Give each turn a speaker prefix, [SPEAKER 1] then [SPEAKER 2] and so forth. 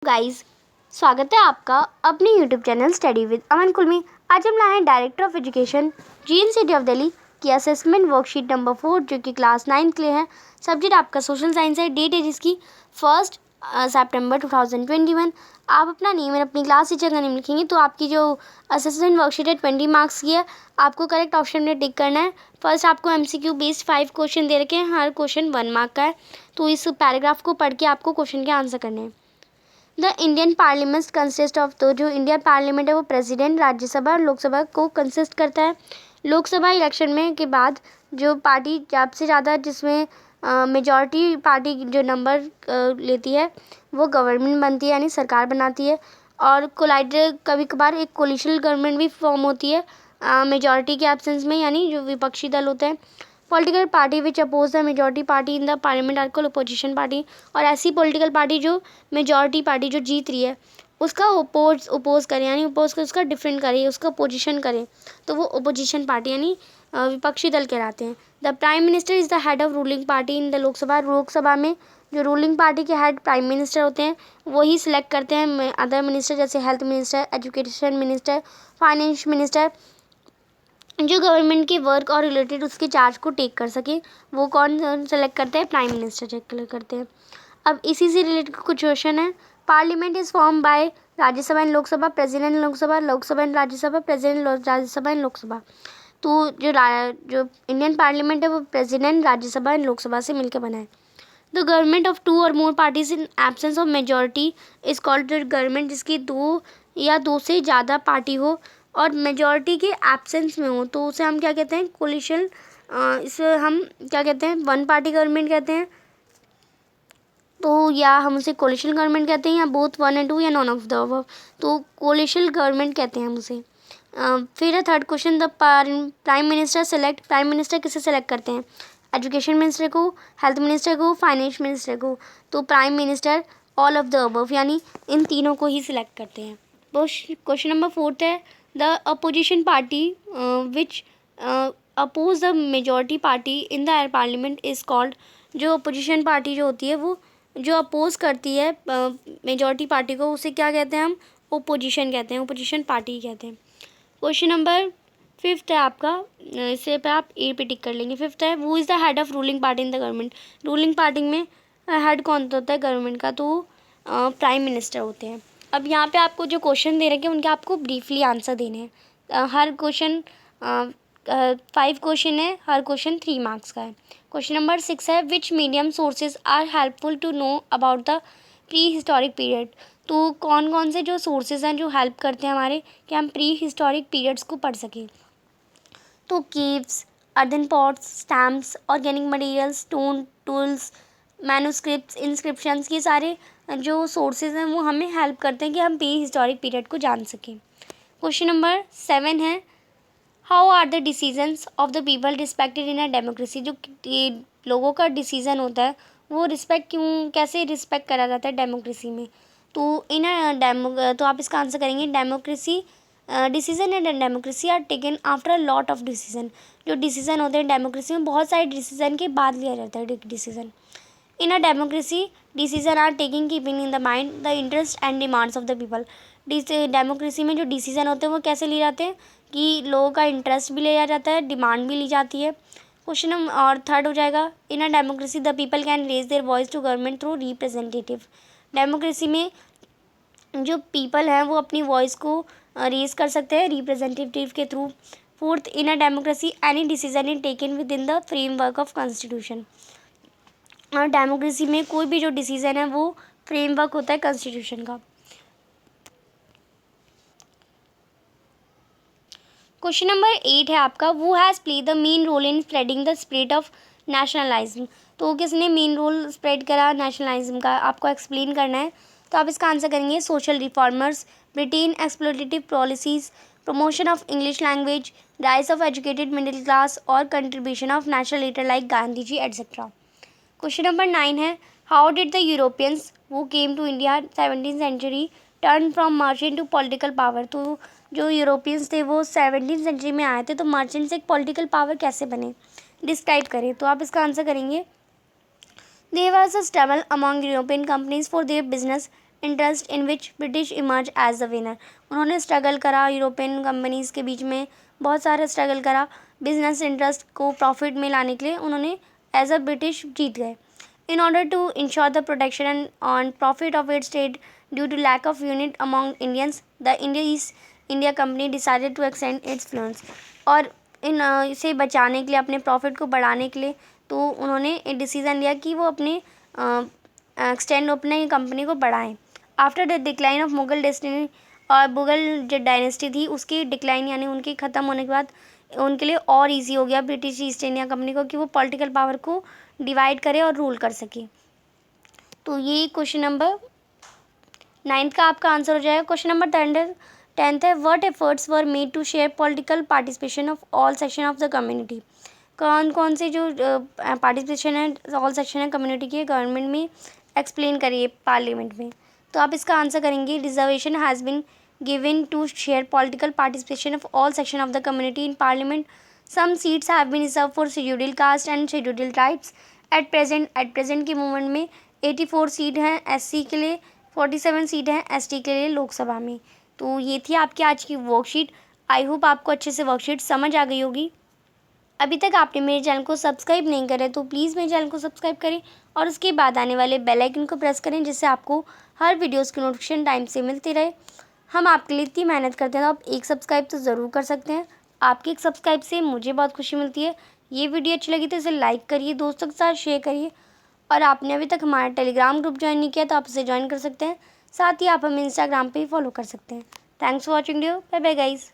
[SPEAKER 1] Guys, स्वागत है आपका अपने YouTube channel study with Aman Kul में। आज हम लाए हैं director of education GN city of Delhi की असेसमेंट वर्कशीट नंबर 4 जो कि क्लास 9 के लिए है। सब्जेक्ट आपका सोशल साइंस है। डेट है जिसकी 1 सितंबर 2021। आप अपना नेम और अपनी क्लास टीचर का नेम लिखेंगे तो आपकी जो असेसमेंट वर्कशीट है 20 मार्क्स की है। आपको करेक्ट ऑप्शन में टिक करना है। फर्स्ट आपको एमसीक्यू बेस्ड 5 क्वेश्चन दे रखे हैं, हर क्वेश्चन 1 मार्क का है। तो इस पैराग्राफ को पढ़ के आपको क्वेश्चन के आंसर करने हैं। The Indian parliament consist of, तो जो इंडियन पार्लियामेंट है वो प्रेसिडेंट, राज्यसभा और लोकसभा को कंसिस्ट करता है। लोकसभा इलेक्शन में के बाद जो पार्टी सबसे ज़्यादा जिसमें मेजॉरिटी पार्टी जो नंबर लेती है वो गवर्नमेंट बनती है, यानी सरकार बनाती है। और कोलाइडर कभी कभार एक कोलिशनल गवर्नमेंट भी फॉर्म होती है मेजॉरिटी के एब्सेंस में, यानी जो विपक्षी दल होते हैं। Political party which oppose the majority party in the parliament are called opposition party. और ऐसी पॉलिटिकल पार्टी जो मेजॉरिटी पार्टी जो जीत रही है उसका ओपोज करे, यानी ओपोज कर उसका डिफरेंट करे, उसका अपोजिशन करे, तो वो अपोजिशन पार्टी यानी विपक्षी दल कहलाते हैं। The prime minister is the head of ruling party in the Lok Sabha. Lok Sabha में जो रूलिंग पार्टी के हेड प्राइम मिनिस्टर होते हैं वही सिलेक्ट करते हैं अदर मिनिस्टर, जैसे health minister, education minister, finance minister. जो गवर्नमेंट के वर्क और रिलेटेड उसके चार्ज को टेक कर सके वो कौन सेलेक्ट करते हैं? प्राइम मिनिस्टर सेलेक्ट करते हैं। अब इसी से रिलेटेड कुछ क्वेश्चन है। Parliament is form by Rajya Sabha and Lok Sabha, president Lok Sabha, Lok Sabha and Rajya Sabha, president Rajya Sabha and Lok Sabha. तो जो इंडियन पार्लियामेंट है वो प्रेसिडेंट, राज्यसभा एंड लोकसभा से मिलकर बना है। द गवर्नमेंट ऑफ 2 और more parties in absence of majority is called, government जिसकी 2 या 2 से ज़्यादा पार्टी हो और मेजॉरिटी के एब्सेंस में हो तो उसे हम क्या कहते हैं? कोलिशन। इसे हम क्या कहते हैं? वन पार्टी गवर्नमेंट कहते हैं। तो या हम उसे कोलिशन गवर्नमेंट कहते हैं, या बोथ 1 and 2 या नॉन ऑफ द अबव, तो कोलिशन गवर्नमेंट कहते हैं हम उसे। फिर है third question, the prime minister select. Prime minister किसे सेलेक्ट करते हैं? एजुकेशन मिनिस्टर को, हेल्थ मिनिस्टर को, फाइनेंस मिनिस्टर को। तो prime minister all of the above, यानी इन तीनों को ही सिलेक्ट करते हैं। क्वेश्चन नंबर 4 है, the opposition party which oppose the majority party in the parliament is called. जो अपोजिशन पार्टी जो होती है वो जो अपोज करती है मेजॉरिटी पार्टी को उसे क्या कहते हैं? हम ओपोजिशन कहते हैं, ओपोजिशन पार्टी कहते हैं। क्वेश्चन नंबर 5 है आपका, इसे पे आप ए पे टिक कर लेंगे। 5 है, who is the head of ruling party in the government. Ruling party में हेड कौन होता है गवर्नमेंट का? तो प्राइम मिनिस्टर होते हैं। अब यहाँ पे आपको जो क्वेश्चन दे रखे हैं उनके आपको ब्रीफली आंसर देने हैं। हर क्वेश्चन 5 क्वेश्चन है, हर क्वेश्चन 3 मार्क्स का है। क्वेश्चन नंबर 6 है, which medium sources are helpful to know about the prehistoric period. तो कौन कौन से जो सोर्सेज हैं जो हेल्प करते हैं हमारे कि हम प्री हिस्टोरिक पीरियड्स को पढ़ सकें? तो caves, earthen pots, stamps, organic materials, stone tools, manuscripts, inscriptions, ये सारे जो सोर्सेज हैं वो हमें हेल्प करते हैं कि हम प्री हिस्टोरिक पीरियड को जान सकें। क्वेश्चन नंबर 7 है, how are the decisions of the people respected in a democracy. जो लोगों का डिसीजन होता है वो रिस्पेक्ट कैसे रिस्पेक्ट करा जाता है डेमोक्रेसी में? तो तो आप इसका आंसर करेंगे democracy. Decision in democracy are taken after a lot of decision. जो डिसीजन होते हैं डेमोक्रेसी में बहुत सारे डिसीजन के बाद लिया जाता है decision. In a democracy decision are taking keeping in the mind the interest and demands of the people. Democracy में जो डिसीजन होते हैं वो कैसे लिए जाते हैं कि लोगों का इंटरेस्ट भी लिया जाता है, डिमांड भी ली जाती है। क्वेश्चन और थर्ड हो जाएगा, in a democracy the people can raise their voice to government through representative. Democracy में जो पीपल हैं वो अपनी वॉइस को रेज कर सकते हैं रिप्रेजेंटेटिव के through. Fourth, in a democracy any decision is taken with in the framework of constitution. और डेमोक्रेसी में कोई भी जो डिसीजन है वो फ्रेमवर्क होता है कॉन्स्टिट्यूशन का। क्वेश्चन नंबर 8 है आपका, वो has play the main role in spreading the spirit of nationalism. तो किसने मेन रोल स्प्रेड करा नेशनलिज्म का? आपको एक्सप्लेन करना है। तो आप इसका आंसर करेंगे social reformers, Britain exploitative policies, promotion of English language, rise of educated middle class और contribution of national leader like Gandhi ji etcetera. Question number 9 है, हाउ डिड द यूरोपियंस वो came to India 17th century turn from merchant to political power. तो जो Europeans थे वो 17th century में आए थे, तो मर्चेंट से एक पॉलिटिकल पावर कैसे बने, डिस्क्राइब करें। तो आप इसका आंसर करेंगे, there was a struggle among European companies for their business interest in which British emerge as the winner. उन्होंने स्ट्रगल करा, यूरोपियन कंपनीज़ के बीच में बहुत सारा स्ट्रगल करा, बिजनेस इंटरेस्ट को प्रॉफिट में लाने के लिए उन्होंने एज अ ब्रिटिश जीत गए। In order to ensure the protection and profit of its trade due to lack of unity among Indians, the India Company decided to extend its influence। और इसे बचाने के लिए, अपने प्रॉफिट को बढ़ाने के लिए, तो उन्होंने एक डिसीज़न लिया कि वो अपने अपने कंपनी को बढ़ाएं। After the decline of Mughal destiny, और मुगल जो डायनेस्टी थी उसकी डिक्लाइन यानी उनके ख़त्म होने के बाद उनके लिए और इजी हो गया ब्रिटिश ईस्ट इंडिया कंपनी को कि वो पॉलिटिकल पावर को डिवाइड करे और रूल कर सके। तो ये क्वेश्चन नंबर 9 का आपका आंसर हो जाएगा। क्वेश्चन नंबर 10 है, what efforts were made to share political participation of all section of the community. कौन कौन से जो पार्टिसिपेशन है ऑल सेक्शन है कम्युनिटी के गवर्नमेंट में, एक्सप्लेन करिए पार्लियामेंट में। तो आप इसका आंसर करेंगे, reservation has been given to share political participation of all section of the community in parliament. Some seats have been reserved for scheduled caste and scheduled tribes at present के movement में 84 seat हैं SC के लिए, 47 seat हैं ST के लिए लोकसभा में। तो ये थी आपकी आज की वर्कशीट। आई होप आपको अच्छे से वर्कशीट समझ आ गई होगी। अभी तक आपने मेरे चैनल को सब्सक्राइब नहीं करा है तो प्लीज़ मेरे चैनल को सब्सक्राइब करें और उसके बाद आने वाले बेल आइकन को प्रेस करें, जिससे आपको हर वीडियोज़ की नोटिफिकेशन टाइम से मिलती रहे। हम आपके लिए इतनी मेहनत करते हैं, तो आप एक सब्सक्राइब तो ज़रूर कर सकते हैं। आपकी एक सब्सक्राइब से मुझे बहुत खुशी मिलती है। ये वीडियो अच्छी लगी तो इसे लाइक करिए, दोस्तों के साथ शेयर करिए, और आपने अभी तक हमारा टेलीग्राम ग्रुप ज्वाइन नहीं किया तो आप उसे ज्वाइन कर सकते हैं। साथ ही आप हमें इंस्टाग्राम पे ही फॉलो कर सकते हैं। Thanks for watching video. Bye bye guys.